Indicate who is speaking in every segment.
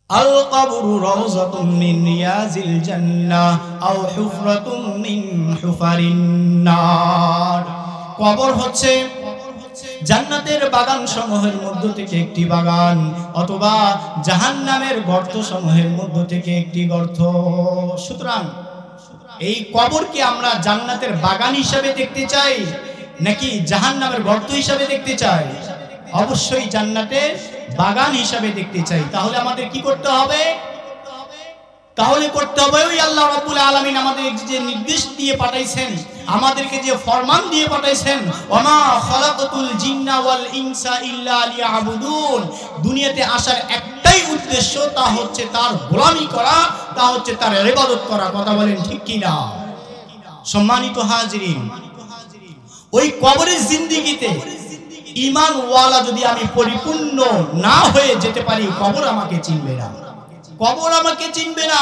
Speaker 1: আল কবরু রাউযাতুম মিন রিয়াজিল জান্নাহ আও হুফরাতুম মিন হুফারিন নার। কবর হচ্ছে জান্নাতের বাগান সমূহের মধ্য থেকে একটি বাগান, অথবা জাহান্নামের গর্ত সমূহের মধ্য থেকে একটি গর্ত। সুতরাং এই কবরকে আমরা জান্নাতের বাগান হিসাবে দেখতে চাই নাকি জাহান্নামের গর্ত হিসাবে দেখতে চাই? অবশ্যই জান্নাতের বাগান হিসাবে দেখতে চাই। তাহলে আমাদের কি করতে হবে? ওই আল্লাহ রাব্বুল আলামিন আমাদের যে নির্দেশ দিয়ে পাঠাইছেন, আমাদেরকে যে ফরমান দিয়ে পাঠাইছেন, ওমা খালাকাতুল জিন্না ওয়াল ইনসা ইল্লা লিয়াবুদুন, দুনিয়াতে আসার একটাই উদ্দেশ্য, তা হচ্ছে তার গোলামি করা, তা হচ্ছে তার ইবাদত করা। কথা বলেন ঠিক কি না? সম্মানিত হাজিরিন, ওই কবরের জিন্দেগিতে ঈমানওয়ালা যদি আমি পরিপূর্ণ না হয়ে যেতে পারি, কবর আমাকে চিনবে না, কবর আমাকে চিনবে না।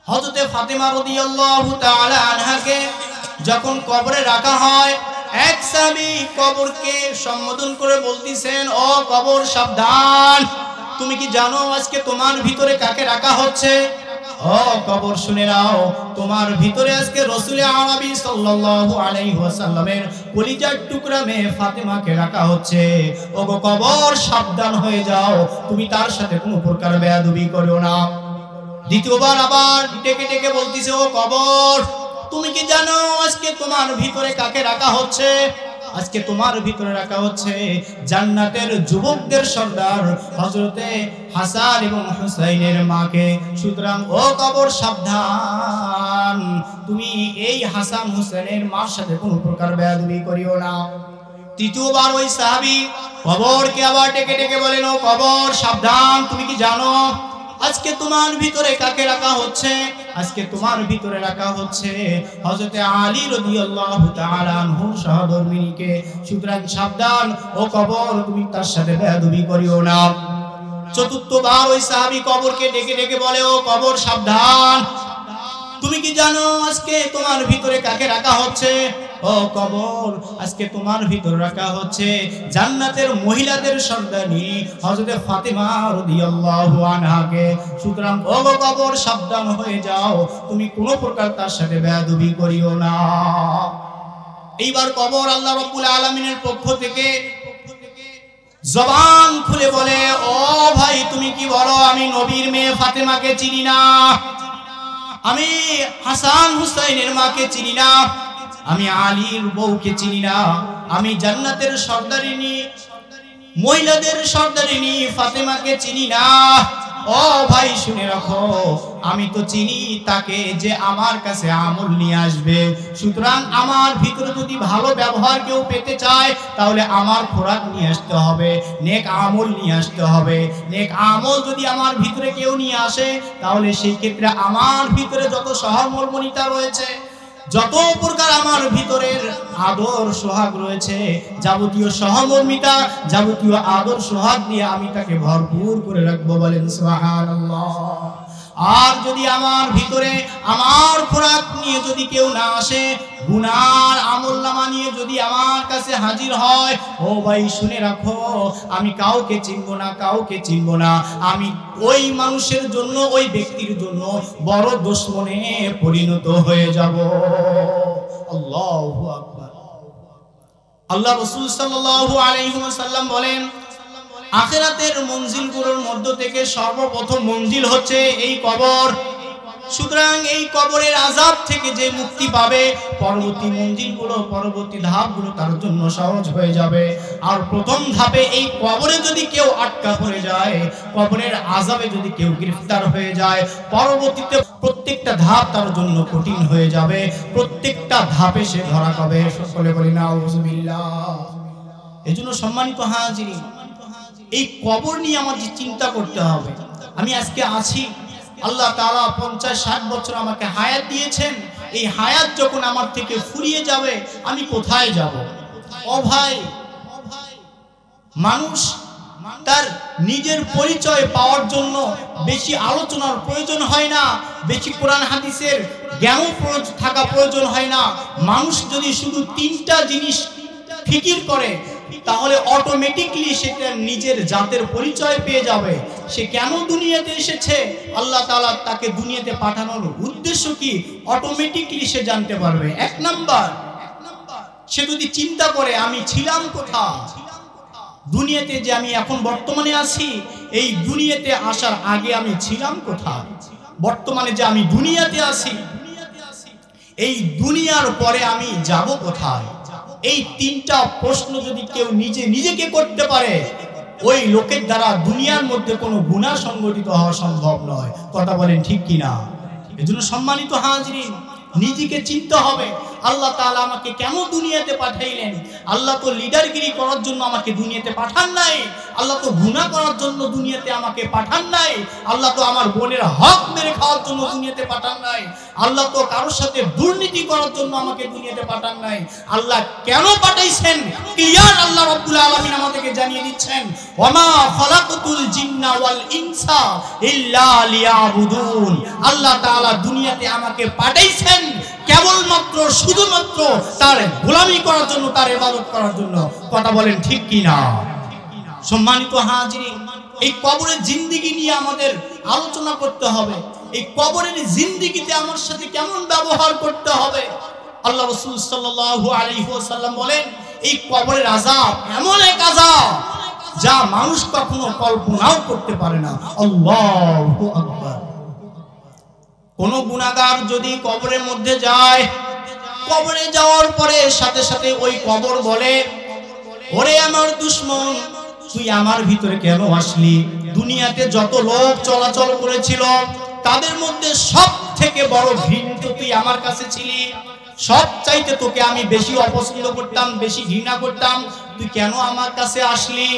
Speaker 1: হযরতে ফাতেমা রাদিয়াল্লাহু তাআলা আনহাকে যখন কবরে রাখা হয়, এক সাহাবী কবরকে সম্বোধন করে বলতেছেন, ও কবর সাবধান, তুমি কি জানো আজকে তোমার ভিতরে কাকে রাখা হচ্ছে? ও কবর শুনে নাও, তোমার ভিতরে আজকে রাসূল আরবী সাল্লাল্লাহু আলাইহি ওয়াসাল্লামের কলিজার টুকরা মেয়ে ফাতেমাকে রাখা হচ্ছে। ওগো কবর সাবধান হয়ে যাও, তুমি তার সাথে কোনো প্রকার বেয়াদবি করো না। দ্বিতীয়বার আবার ডেকে ডেকে বলতিছে, ও কবর তুমি কি জানো আজকে তোমার ভিতরে কাকে রাখা হচ্ছে? আজকে তোমার ভিতরে রাখা হচ্ছে জান্নাতের যুবকদের সর্দার হযরতে হাসান এবং হুসাইনের মাকে। সুতরাং ও কবর সাবধান, তুমি এই হাসান হুসাইনের মার সাথে কোনো প্রকার বেয়াদবি করিও না। তৃতীয়বার ওই সাহাবী কবরকে আবার ডেকে ডেকে বলেন, ও কবর সাবধান, তুমি কি জানো আজকে তোমার ভিতরে কাকে রাখা হচ্ছে? আজকে তোমার ভিতরে রাখা হচ্ছে হযরতে আলী রাদিয়াল্লাহু তাআলা আনহুর সহধর্মিণীকে। সুতরাং সাবধান, ও কবর তুমি তার সাথে বেয়াদবি করিও না। চতুর্থবার ওই সাহাবী কবরকে ডেকে ডেকে বলে, ও কবর সাবধান, তুমি কি জানো আজকে তোমার ভিতরে কাকে রাখা হচ্ছে? ও কবর আজকে তোমার ভিতরে রাখা হচ্ছে জান্নাতের মহিলাদের সর্দারনী হযরতে ফাতেমা রাদিয়াল্লাহু আনহাকে। সুতরাং ও কবর সাবধান হয়ে যাও, তুমি কোনো প্রকার তার সাথে বেয়াদবি করিও না। এইবার কবর আল্লাহ রাব্বুল আলামিনের পক্ষ থেকে জবান খুলে বলে, ও ভাই তুমি কি বলো আমি নবীর মেয়ে ফাতেমাকে চিনি না, আমি হাসান হুসাইনের মাকে চিনি না, আমি আলীর বউকে চিনি না, আমি জান্নাতের সর্দারিনী মহিলাদের সর্দারিনী ফাতেমাকে চিনি না। ও ভাই শুনে রাখো, আমি তো চিনি তাকে যে আমার কাছে আমল নিয়ে আসবে। সুতরাং আমার ভিতরে যদি ভালো ব্যবহার কেউ পেতে চায়, তাহলে আমার খোরাক নিয়ে আসতে হবে, নেক আমল নিয়ে আসতে হবে। নেক আমল যদি আমার ভিতরে কেউ নিয়ে আসে, তাহলে সেই ক্ষেত্রে আমার ভিতরে যত সহমর্মিতা রয়েছে, যত প্রকার আমার ভিতরের আদর সোহাগ রয়েছে, যাবতীয় সহমর্মিতা, যাবতীয় আদর সোহাগ দিয়ে আমি তাকে ভরপুর করে রাখবো। বলেন সুবহানাল্লাহ। আর যদি আমার ভিতরে আমার খোরাক নিয়ে যদি কেউ না আসে, গুনার আমলনামা নিয়ে যদি আমার কাছে হাজির হয়, ও ভাই শুনে রাখো, আমি কাউকে চিনব না, কাউকে চিনব না। আমি ওই মানুষের জন্য, ওই ব্যক্তির জন্য বড় দুশমনে পরিণত হয়ে যাব। আল্লাহু আকবার। আল্লাহ রাসূল সাল্লাল্লাহু আলাইহি ওয়াসাল্লাম বলেন, আখিরাতের মঞ্জিলগুলোর মধ্য থেকে সর্বপ্রথম মঞ্জিল হচ্ছে এই কবর। সুতরাং এই কবরের আযাব থেকে যে মুক্তি পাবে, পরবর্তী মঞ্জিলগুলো, পরবর্তী ধাপগুলো তার জন্য সহজ হয়ে যাবে। আর প্রথম ধাপে এই কবরে যদি কেউ আটকা পড়ে যায়, কবরের আযাবে যদি কেউ গ্রেফতার হয়ে যায়, পরবর্তীতে প্রত্যেকটা ধাপ তার জন্য কঠিন হয়ে যাবে, প্রত্যেকটা ধাপে সে ধরা খাবে। সকলে বলি নাউযুবিল্লাহ। এজন্য সম্মানিত হাজিরিন, এই কবর নিয়ে আমার যে চিন্তা করতে হবে। আমি আজকে আছি, আল্লাহ তাআলা 50-60 বছর আমাকে হায়াত দিয়েছেন, এই হায়াত যখন আমার থেকে ফুরিয়ে যাবে, আমি কোথায় যাব? ও ভাই, মানুষ তার নিজের পরিচয় পাওয়ার জন্য বেশি আলোচনার প্রয়োজন হয় না, বেশি কোরআন হাদিসের জ্ঞান থাকা প্রয়োজন হয় না। মানুষ যদি শুধু 3টা জিনিস ফিকির করে, তাহলে অটোমেটিকলি সে নিজের জাতের পরিচয় পেয়ে যাবে। সে কেন দুনিয়াতে এসেছে, আল্লাহ তাআলা তাকে দুনিয়াতে পাঠানোর উদ্দেশ্য কি, অটোমেটিকলি সে জানতে পারবে। এক নাম্বার, সে যদি চিন্তা করে আমি ছিলাম কোথায়, দুনিয়াতে যে আমি এখন বর্তমানে আছি, এই দুনিয়াতে আসার আগে আমি ছিলাম কোথায়, বর্তমানে যে আমি দুনিয়াতে আছি, এই দুনিয়ার পরে আমি যাব কোথায়, এই তিনটা প্রশ্ন যদি কেউ নিজেকে করতে পারে, ওই লোকের দ্বারা দুনিয়ার মধ্যে কোনো গুনাহ সংগঠিত হওয়া সম্ভব নয়। কথা বলেন ঠিক কিনা? এজন্য সম্মানিত হাজরিন, নিজেকে চিনতে হবে আল্লাহ তাআলা আমাকে কেন দুনিয়াতে পাঠাইলেন। আল্লাহ তো লিডারগিরি করার জন্য আমাকে দুনিয়াতে পাঠান নাই, আল্লাহ তো গুনাহ করার জন্য দুনিয়াতে আমাকে পাঠান নাই, আল্লাহ তো আমার বোনের হক মেরে খাওয়ার জন্য দুনিয়াতে পাঠান নাই, আল্লাহ তো কারোর সাথে দুর্নীতি করার জন্য আমাকে দুনিয়াতে পাঠান নাই। আল্লাহ কেন পাঠাইছেন ক্লিয়ার আল্লাহ রাব্বুল আলামিন আমাদেরকে জানিয়ে দিচ্ছেন, ওয়ামা খালাকতুল জিন্না ওয়াল ইনসা ইল্লা লিয়াবুদুন। আল্লাহ তাআলা দুনিয়াতে আমাকে পাঠাইছেন কেবলমাত্র শুধুমাত্র তার গোলামি করার জন্য, তার ইবাদত করার জন্য। কথা বলেন ঠিক কিনা? সম্মানিত হাজিরিন, এই কবরের জিন্দেগি নিয়ে আমাদের আলোচনা করতে হবে। এই কবরের জিন্দেগিতে আমার সাথে কেমন ব্যবহার করতে হবে। আল্লাহ রাসূল সাল্লাল্লাহু আলাইহি ওয়াসাল্লাম বলেন, এই কবরের আযাব এমন এক আযাব যা মানুষ কখনো কল্পনাও করতে পারে না। আল্লাহু আকবার। কোন গুনাহগার যদি কবরের মধ্যে যায়, কবরে যাওয়ার পরে সাথে সাথে ওই কবর বলে, ওরে আমার দুশমন, তুই আমার ভিতরে কেন আসলি? দুনিয়াতে যত লোক চলাচল করেছিল তাদের মধ্যে সব থেকে বড় ঘৃণিত তুই আমার কাছে ছিলি, সব চাইতে তোকে আমি বেশি অপছন্দ করতাম, বেশি ঘৃণা করতাম, তুই কেন আমার কাছে আসলি?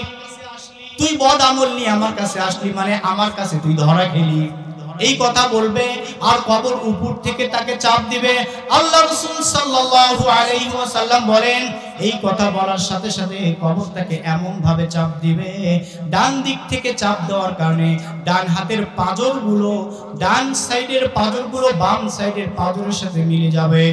Speaker 1: তুই বদ আমল নিয়ে আমার কাছে আসলি, মানে আমার কাছে তুই ধরা খেলি। এই কথা বলবে আর কবর উপর থেকে তাকে চাপ দিবে। আল্লাহ রাসূল সাল্লাল্লাহু আলাইহি ওয়াসাল্লাম বলেন, এই কথা বলার সাথে সাথে কবর তাকে এমন ভাবে চাপ দিবে, ডান দিক থেকে চাপ দেওয়ার কারণে ডান হাতের পাঁজরগুলো, ডান সাইডের পাঁজরগুলো বাম সাইডের পাঁজরের সাথে মিলে যাবে।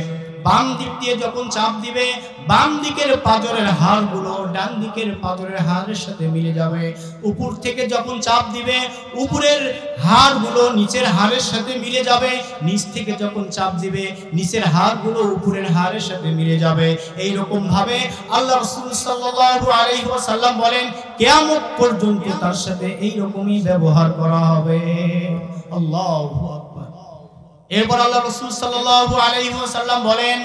Speaker 1: বাম দিক দিয়ে যখন চাপ দিবে, বাম দিকের পাঁজরের হাড়গুলো ডান দিকের পাঁজরের হাড়ের সাথে মিলে যাবে। উপর থেকে যখন চাপ দিবে, উপরের হাড়গুলো নিচের হাড়ের সাথে মিলে যাবে। নিচ থেকে যখন চাপ দিবে, নিচের হাড়গুলো উপরের হাড়ের সাথে মিলে যাবে। এই রকম ভাবে আল্লাহ রাসূল সাল্লাল্লাহু আলাইহি ওয়াসাল্লাম বলেন, কিয়ামত পর্যন্ত তার সাথে এই রকমই ব্যবহার করা হবে। আল্লাহু আকবার। এরপর আল্লাহ রাসূল সাল্লাল্লাহু আলাইহি ওয়াসাল্লাম বলেন,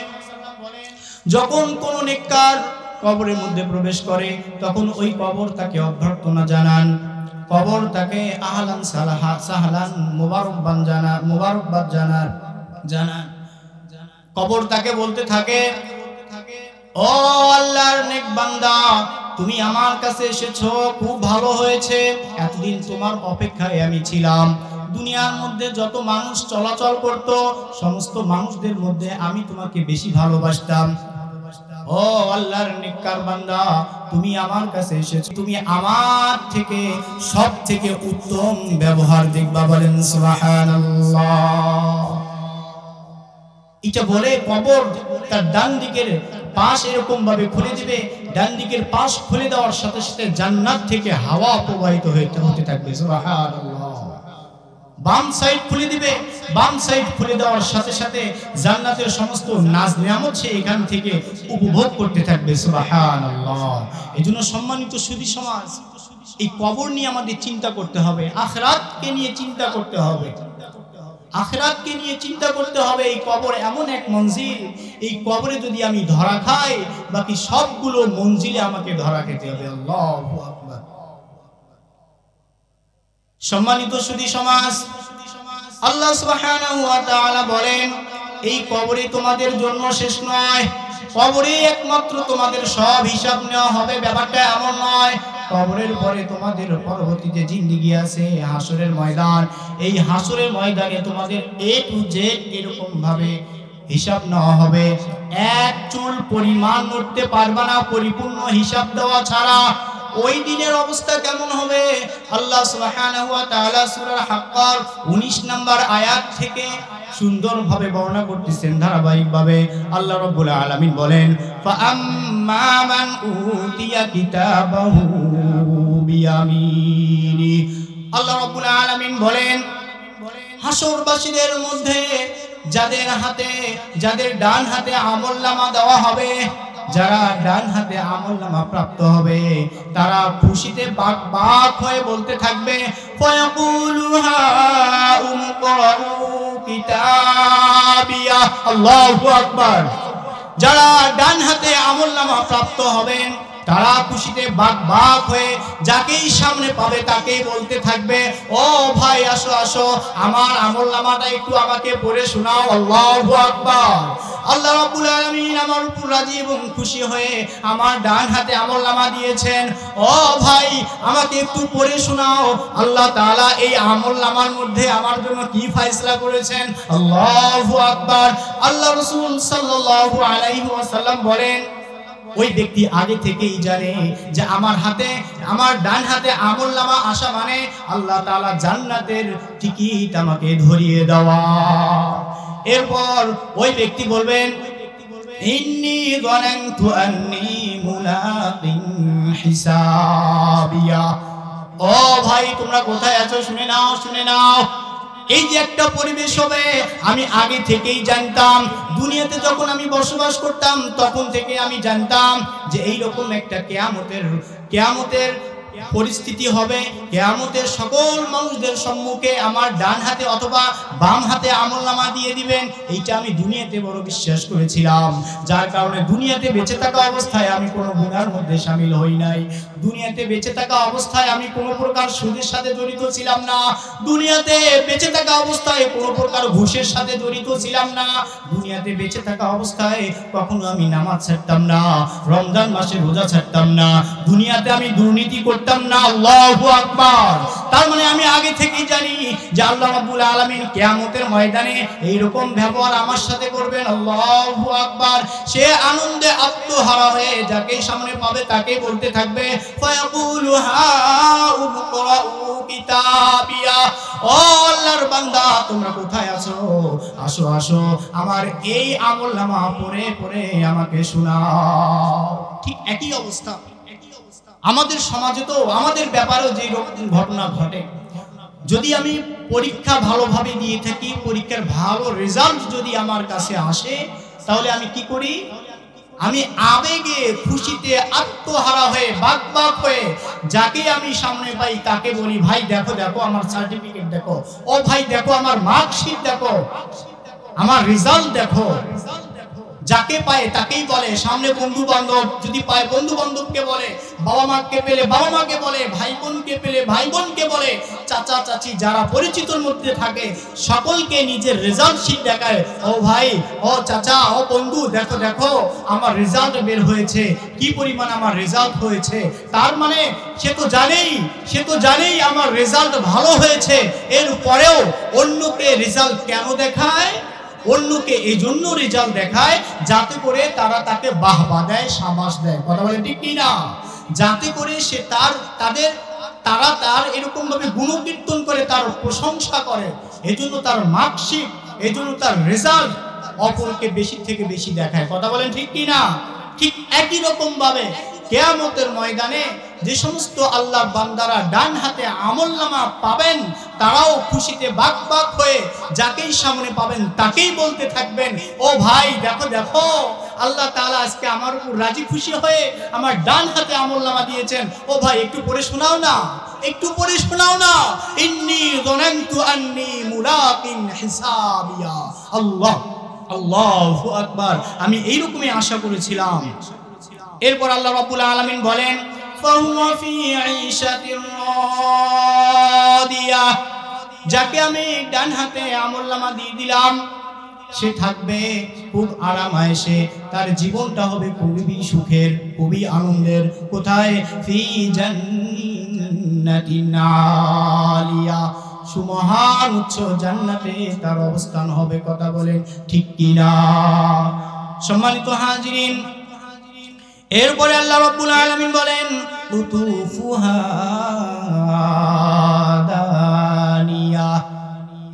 Speaker 1: যখন কোন নেককার কবরের মধ্যে প্রবেশ করে তখন ওই কবর তাকে অভ্যর্থনা জানান, কবর তাকে আহলান সাহলান মুবারকবাদ জানান। কবর তাকে বলতে থাকে, ও আল্লাহর নেক বান্দা, তুমি আমার কাছে এসেছো, খুব ভালো হয়েছে, এতদিন তোমার অপেক্ষায় আমি ছিলাম। দুনিয়ার মধ্যে যত মানুষ চলাচল করত, সমস্ত মানুষদের মধ্যে আমি তোমাকে বেশি ভালোবাসতাম। ও আল্লাহর নেককার বান্দা, তুমি আমার কাছে এসেছো, তুমি আমার থেকে সব থেকে উত্তম ব্যবহার দেখবা। বলেন সুবহানাল্লাহ। এটা বলে কবর তার ডান দিকের পাশ এরকম ভাবে খুলে দিবে, ডান দিকের পাশ খুলে দেওয়ার সাথে সাথে জান্নাত থেকে হাওয়া প্রবাহিত হতে থাকবে। সুবহানাল্লাহ। বাম সাইড খুলে দিবে, বাম সাইড খুলে দেওয়ার সাথে সাথে জান্নাতের সমস্ত নাজ নিয়ামত সে এখান থেকে উপভোগ করতে থাকবে। সুবহানাল্লাহ। এজন্য সম্মানিত সুধী সমাজ, এই কবর নিয়ে আমাদের চিন্তা করতে হবে, আখিরাতকে নিয়ে চিন্তা করতে হবে, আখিরাতকে নিয়ে চিন্তা করতে হবে। এই কবর এমন এক মঞ্জিল, এই কবরে যদি আমি ধরা খাই, বাকি সবগুলো মঞ্জিলে আমাকে ধরা খেতে হবে। আল্লাহু আকবার। সম্মানিত সুধী সমাজ, আল্লাহ সুবহানাহু ওয়া তাআলা বলেন, এই কবরে তোমাদের জন্য শেষ নয়, কবরে একমাত্র তোমাদের সব হিসাব নেওয়া হবে। ব্যাপারটা এমন নয়, কবরের পরে তোমাদের পরবর্তীতে জিন্দেগি আছে, হাসরের ময়দান। এই হাসরের ময়দানে তোমাদের A to Z এরকম ভাবে হিসাব নেওয়া হবে। এক চুল পরিমাণ করতে পারবে না পরিপূর্ণ হিসাব দেওয়া ছাড়া। ওই দিনের অবস্থা কেমন হবে? আল্লাহ সুবহানাহু ওয়া তাআলা সূরা হাক্কার 19 নম্বর আয়াত থেকে সুন্দরভাবে বর্ণনা করতেছেন ধারাবাহিকভাবে। আল্লাহ রাব্বুল আলামিন বলেন, ফাআম্মা মান উতিয়া কিতাবাহু বিয়ামিনি। আল্লাহ রাব্বুল আলামিন বলেন, হাসরবাসীদের মধ্যে যাদের ডান হাতে আমলনামা দেওয়া হবে, যারা ডান হাতে আমলনামা প্রাপ্ত হবে, তারা খুশিতে বাক হয়ে বলতে থাকবে, ফায়াকুলু হাউম করাউ কিতাবিয়া। আল্লাহু আকবার। যারা ডান হাতে আমলনামা প্রাপ্ত হবেন তারা খুশিতে বাক হয়ে যাকেই সামনে পাবে তাকেই বলতে থাকবে, ও ভাই আসো আসো, আমার আমলনামাটা একটু আমাকে পড়ে শোনাও। আল্লাহু আকবার। আল্লাহ রাব্বুল আলামিন আমার উপর রাজি এবং খুশি হয়ে আমার ডান হাতে আমলনামা দিয়েছেন, ও ভাই আমাকে একটু পড়ে শোনাও। আল্লাহ তাআলা এই আমলনামার মধ্যে আমার জন্য কি ফয়সালা করেছেন। আল্লাহু আকবার। আল্লাহ রাসূল সাল্লাল্লাহু আলাইহি ওয়াসাল্লাম বলেন, ওই ব্যক্তি আগে থেকেই জানে যে আমার ডান হাতে আমলনামা আসা মানে আল্লাহ তাআলা জান্নাতের টিকিট আমাকে ধরিয়ে দেওয়া। এরপর ওই ব্যক্তি বলবেন, ইন্নী যানানতু আন্নী মুলাকিন হিসাবিয়া। ও ভাই তোমরা কোথায় আছো? শুনে নাও। এই যে একটা পরিবেশ হবে, আমি আগে থেকেই জানতাম। দুনিয়াতে যখন আমি বসবাস করতাম তখন থেকে আমি জানতাম যে এইরকম একটা কিয়ামতের পরিস্থিতি হবে। কিয়ামতের সকল মানুষদের সম্মুখে আমার ডান হাতে অথবা বাম হাতে আমলনামা দিয়ে দিবেন। এইটা আমি দুনিয়াতে বড় বিশ্বাস করেছিলাম, যার কারণে দুনিয়াতে বেঁচে থাকা অবস্থায় আমি কোনো গুনার মধ্যে শামিল হই নাই। দুনিয়াতে বেঁচে থাকা অবস্থায় আমি কোনো প্রকার সুদের সাথে জড়িত ছিলাম না। দুনিয়াতে বেঁচে থাকা অবস্থায় কোনো প্রকার ঘুষের সাথে জড়িত ছিলাম না। দুনিয়াতে বেঁচে থাকা অবস্থায় কখনো আমি নামাজ ছাড়তাম না, রমজান মাসে রোজা ছাড়তাম না। দুনিয়াতে আমি দুর্নীতি করতাম না। আল্লাহু আকবার। তার মানে আমি আগে থেকেই জানি যে আল্লাহ রাব্বুল আলামিন কিয়ামতের ময়দানে এইরকম ব্যবহার আমার সাথে করবেন। আল্লাহু আকবার। সে আনন্দে আত্মহারা হয়ে যাকে সামনে পাবে তাকে বলতে থাকবে, ফায়াকুলু হাউম করাউ কিতাবিয়া। ও আল্লাহর বান্দা তোমরা কোথায় আছো? আসো আসো, আমার এই আমলনামা পড়ে পড়ে আমাকে শোনাও। ঠিক একই অবস্থা আমাদের সমাজে তো, আমাদের ব্যাপারেও যে ঘটনা ঘটে। যদি আমি পরীক্ষা ভালোভাবে দিয়ে থাকি, পরীক্ষার ভালো রেজাল্ট যদি আমার কাছে আসে, তাহলে আমি কি করি? আমি আবেগে খুশিতে আত্মহারা হয়ে বাক হয়ে যাকে আমি সামনে পাই তাকে বলি, ভাই দেখো দেখো আমার সার্টিফিকেট দেখো, ও ভাই দেখো আমার মার্কশিট দেখো, আমার রেজাল্ট দেখো। যাকে পায় তাকেই বলে। সামনে বন্ধু বান্ধব যদি পায় বন্ধু বান্ধবকে বলে, বাবা মাকে পেলে বাবা মাকে বলে, ভাই বোনকে পেলে ভাই বোনকে বলে, চাচা চাচি যারা পরিচিতর মধ্যে থাকে সকলকে নিজের রেজাল্ট শিট দেখায়, ও ভাই, ও চাচা, ও বন্ধু দেখো দেখো আমার রেজাল্ট বের হয়েছে, কি পরিমাণ আমার রেজাল্ট হয়েছে। তার মানে সে তো জানেই আমার রেজাল্ট ভালো হয়েছে। এর পরেও অন্যকে রেজাল্ট কেন দেখায়? অন্যকে এই জন্য রেজাল্ট দেখায় যাতে করে তারা তাকে বাহবা দেয়, সাবাস দেয়। কথা বলে ঠিক কি না? যাতে করে সে তারা তার এরকম ভাবে গুণকীর্তন করে, তার প্রশংসা করে। এজন্য তার মার্কশিট, এজন্য তার রেজাল্ট অপরকে বেশি থেকে বেশি দেখায়। কথা বলেন ঠিক কি না? ঠিক একই রকম ভাবে কিয়ামতের ময়দানে যে সমস্ত আল্লাহর বান্দারা ডান হাতে আমলনামা পাবেন তারাও খুশিতে বাক হয়ে যাকেই সামনে পাবেন তাকেই বলতে থাকবেন, ও ভাই দেখো দেখো আল্লাহ তাআলা আজকে আমার উপর রাজি খুশি হয়ে আমার ডান হাতে আমলনামা দিয়েছেন। ও ভাই একটু পড়ে শোনাও না, একটু পড়ে শোনাও না। ইন্নী যানানতু আন্নী মুলাকিন হিসাবিয়া। আল্লাহু আকবার। আমি এইরকমই আশা করেছিলাম। এরপর আল্লাহ রাব্বুল আলামিন বলেন, ফাহুয়া ফি আইশাতির রাদিয়া। যাকে আমি ডান হাতে আমলনামা দিয়ে দিলাম সে থাকবে খুব আরাম-আয়েশে, তার জীবনটা হবে খুবই সুখের, খুবই আনন্দের। কোথায়? ফি জান্নাতিন আলিয়া। সুমহান উচ্চ জান্নাতে তার অবস্থান হবে। কথা বলেন ঠিক কি না? সম্মানিত হাজিরিন, এরপরে আল্লাহ রাব্বুল আলামিন বলেন, কুতুফুহা দানিয়া।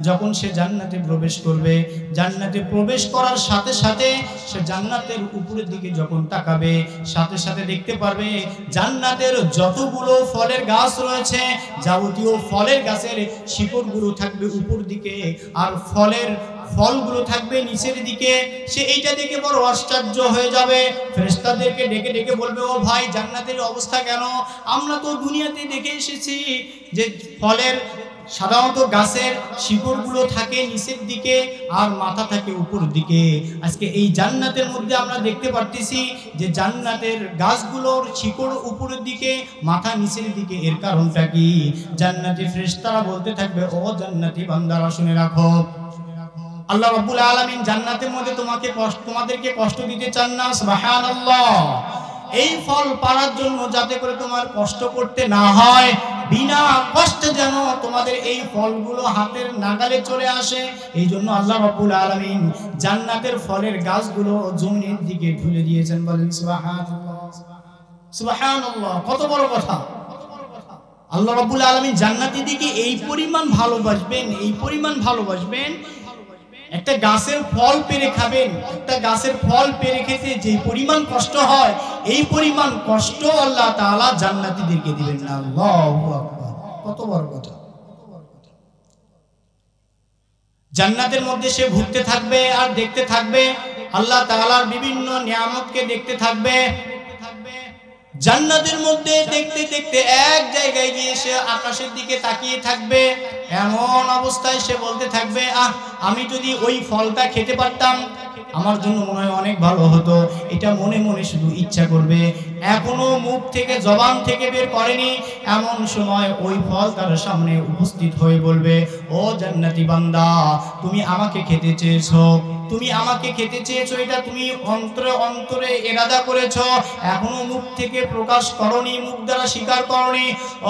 Speaker 1: যখন সে জান্নাতে প্রবেশ করবে, জান্নাতে প্রবেশ করার সাথে সাথে সে জান্নাতের উপরের দিকে যখন তাকাবে, সাথে সাথে দেখতে পারবে জান্নাতের যতগুলো ফলের গাছ রয়েছে, যাবতীয় ফলের গাছের শিকড়গুলো থাকবে উপর দিকে, আর ফলগুলো থাকবে নিচের দিকে। সে এইটা দেখে বড় আশ্চর্য হয়ে যাবে, ফেরেশতাদেরকে ডেকে ডেকে বলবে, ও ভাই, জান্নাতের অবস্থা কেন? আমরা তো দুনিয়াতে দেখে এসেছি যে ফলের সাধারণত গাছের শিকড়গুলো থাকে নিচের দিকে আর মাথা থাকে উপর দিকে। আজকে এই জান্নাতের মধ্যে আমরা দেখতে পারতেছি যে জান্নাতের গাছগুলোর শিকড় উপরের দিকে, মাথা নিচের দিকে। এর কারণটা কি? জান্নাতি ফেরেশতারা বলতে থাকবে, ও জান্নাতি বান্দারা শুনে রাখো, আল্লাহ রাব্বুল আলামিন জান্নাতের মধ্যে তোমাদেরকে কষ্ট দিতে চান না। সুবহানাল্লাহ। এই ফল পাড়ার জন্য যাতে করে তোমার কষ্ট করতে না হয়, বিনা কষ্টে যেন তোমাদের এই ফলগুলো হাতের নাগালে চলে আসে, এই জন্য আল্লাহ রাব্বুল আলামিন জান্নাতের ফলের গাছগুলো জমিনের দিকে ঢুলে দিয়েছেন। বলেন সুবহানাল্লাহ। সুবহানাল্লাহ, কত বড় কথা! আল্লাহ রাব্বুল আলামিন জান্নাতীদেরকে এই পরিমাণ ভালোবাসবেন, এই পরিমাণ ভালোবাসবেন। একটা গাছের ফল পেরে খাবেন, একটা গাছের ফল পেরে খেতে যে পরিমাণ কষ্ট হয়, এই পরিমাণ কষ্ট আল্লাহ তাআলা জান্নাতীদেরকে দিবেন না। আল্লাহু আকবার, কত বড় কথা! জান্নাতের মধ্যে সে ঘুরতে থাকবে আর দেখতে থাকবে, আল্লাহ তাআলার বিভিন্ন নিয়ামতকে দেখতে থাকবে। জান্নাতের মধ্যে দেখতে দেখতে এক জায়গায় গিয়ে সে আকাশের দিকে তাকিয়ে থাকবে। এমন অবস্থায় সে বলতে থাকবে, আমি যদি ওই ফলটা খেতে পারতাম আমার জন্য মনে হয় অনেক ভালো হতো। এটা মনে মনে শুধু ইচ্ছা করবে, এখনো মুখ থেকে জবান থেকে বের করেনি। এমন সময় ওই ফল তার সামনে উপস্থিত হয়ে বলবে, ও জান্নাতি বান্দা, তুমি আমাকে খেতে চেয়েছো, তুমি আমাকে খেতে চেয়েছো, এটা তুমি অন্তরে অন্তরে ইরাদা করেছো, এখনো মুখ থেকে প্রকাশ করনি, মুখ দ্বারা স্বীকার করনি।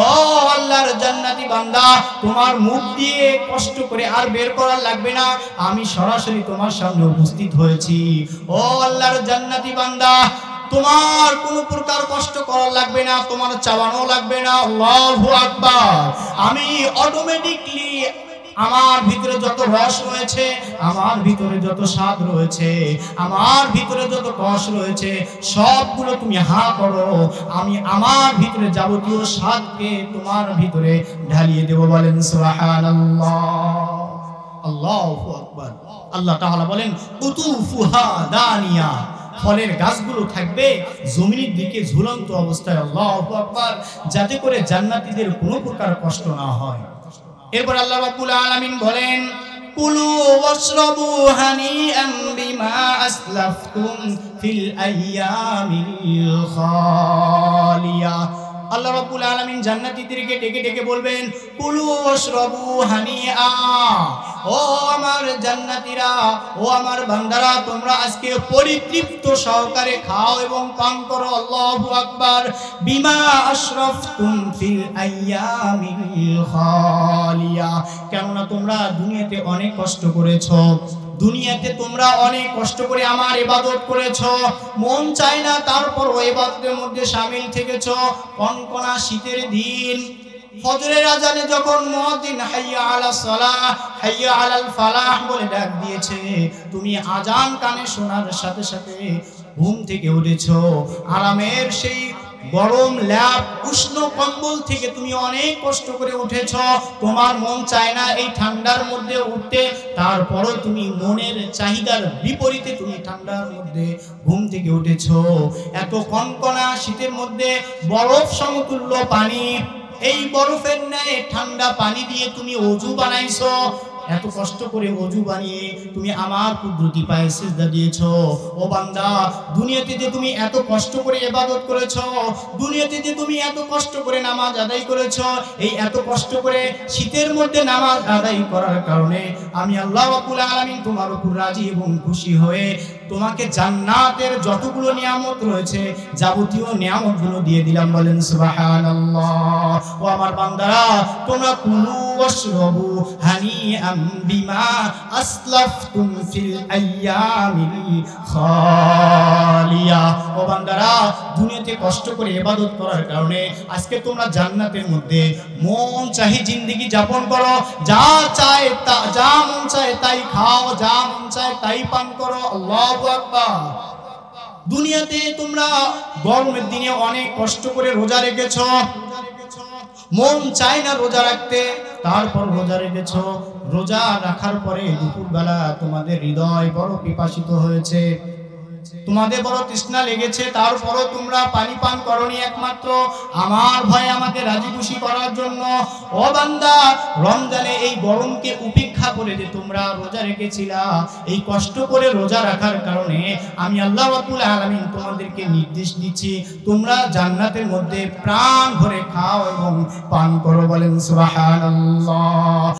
Speaker 1: ও আল্লাহর জান্নাতি বান্দা, তোমার মুখ দিয়ে কষ্ট করে আর বের করার লাগবে না, আমি সরাসরি তোমার সামনে উপস্থিত হয়েছি। ও আল্লাহর জান্নাতি বান্দা, তোমার কোনো প্রকার কষ্ট করার লাগবে না, তোমার চাওয়ানো লাগবে না। আল্লাহু আকবার। আমি অটোমেটিকলি আমার ভিতরে যত রস রয়েছে, আমার ভিতরে যত স্বাদ রয়েছে, আমার ভিতরে যত রস রয়েছে, সবগুলো তুমি হা করো, আমি আমার ভিতরে যাবতীয় স্বাদকে তোমার ভিতরে ঢালিয়ে দেব। বলেন সুবহানাল্লাহ। আল্লাহু আকবার। আল্লাহ তাআলা বলেন, কুতুফুহা দানিয়া, ফলের গাছগুলো থাকবে জমিনের দিকে ঝুলন্ত অবস্থায়। আল্লাহু আকবার। যাতে করে জান্নাতীদের কোনো প্রকার কষ্ট না হয়। এরপর আল্লাহ রাব্বুল আলামিন বলেন, কুলু ওয়াশরাবু হানিআম বিমা আসলাফতুম ফিল আইয়ামিল খালিয়া। আল্লাহ রাব্বুল আলামিন জান্নাতীদেরকে ডেকে ডেকে বলবেন, কুলু ওয়াশরাবু হানিআ, ও আমার জান্নাতীরা, ও আমার বান্দারা, তোমরা আজকে পরিতৃপ্ত সহকারে খাও এবং পান করো। আল্লাহু আকবার। বিমা আশরাফতুম ফিল আইয়ামিল খালিয়া, কেননা তোমরা দুনিয়াতে অনেক কষ্ট করেছো, দুনিয়াতে তোমরা অনেক কষ্ট করে আমার ইবাদত করেছো, মন চায় না তারপর ওই ইবাদতের মধ্যে শামিল থেকেছো। কনকনা শীতের দিন, ফজরের আজানে যখন মুয়াজ্জিন হাইয়া আলাস সালাহ হাইয়া আলাল ফালাহ বলে ডাক দিয়েছে, তুমি আজান কানে শোনার সাথে সাথে ঘুম থেকে উঠেছো, আরামের সেই গরম ল্যাপ উষ্ণ কম্বল থেকে তুমি অনেক কষ্ট করে উঠেছো, তোমার মন চায় না এই ঠান্ডার মধ্যে উঠতে, তারপরও তুমি মনের চাহিদার বিপরীতে তুমি ঠান্ডার মধ্যে ঘুম থেকে উঠেছো। এত কনকনা শীতের মধ্যে বরফ সমতুল্য পানি, এই বরফের ন্যায় ঠান্ডা পানি দিয়ে তুমি ওযু বানাইছো, এত কষ্ট করে ওযু বানিয়ে তুমি আমার কুদরতি পায়ে সিজদা দিয়েছো। ও বান্দা, দুনিয়াতে যে তুমি এত কষ্ট করে ইবাদত করেছো, দুনিয়াতে যে তুমি এত কষ্ট করে নামাজ আদায় করেছো, এই এত কষ্ট করে শীতের মধ্যে নামাজ আদায় করার কারণে আমি আল্লাহ রাব্বুল আলামিন তোমার উপর রাজি এবং খুশি হয়ে তোমাকে জান্নাতের যতগুলো নিয়ামত রয়েছে যাবতীয় নিয়ামতগুলো দিয়ে দিলাম। বলেন সুবহানাল্লাহ। ও আমার বান্দারা, তোমরা কুলু ওয়াশরাবু হানিআম বিমা আসলাফতুম ফিল আইয়ামিল খালিয়া। ও বান্দারা, দুনিয়াতে কষ্ট করে ইবাদত করার কারণে আজকে তোমরা জান্নাতের মধ্যে মন চাহি জিন্দেগি যাপন করো, যা চায় তা, যা মন চায় তাই খাও, যা মন চায় তাই পান করো। আল্লাহু আকবার। দুনিয়াতে তোমরা গরমের দিনে অনেক কষ্ট করে রোজা রেখেছো, মন চায় না রোজা রাখতে, তারপর রোজা রেখেছো। রোজা রাখার পরে দুপুরবেলা তোমাদের হৃদয় বড় পিপাসিত হয়েছে, তোমাদের বড় তৃষ্ণা লেগেছে, তারপরও তোমরা পানি পান করনি একমাত্র আমার ভয়ে আমাকে রাজি খুশি করার জন্য। ও বান্দা, রমজানে এই গরমকে উপেক্ষা করে যে তোমরা রোজা রেখেছিলা, এই কষ্ট করে রোজা রাখার কারণে আমি আল্লাহ রাব্বুল আলামিন তোমাদেরকে নির্দেশ দিচ্ছি, তোমরা জান্নাতের মধ্যে প্রাণ ভরে খাও এবং পান করো। বলেন সুবহানাল্লাহ।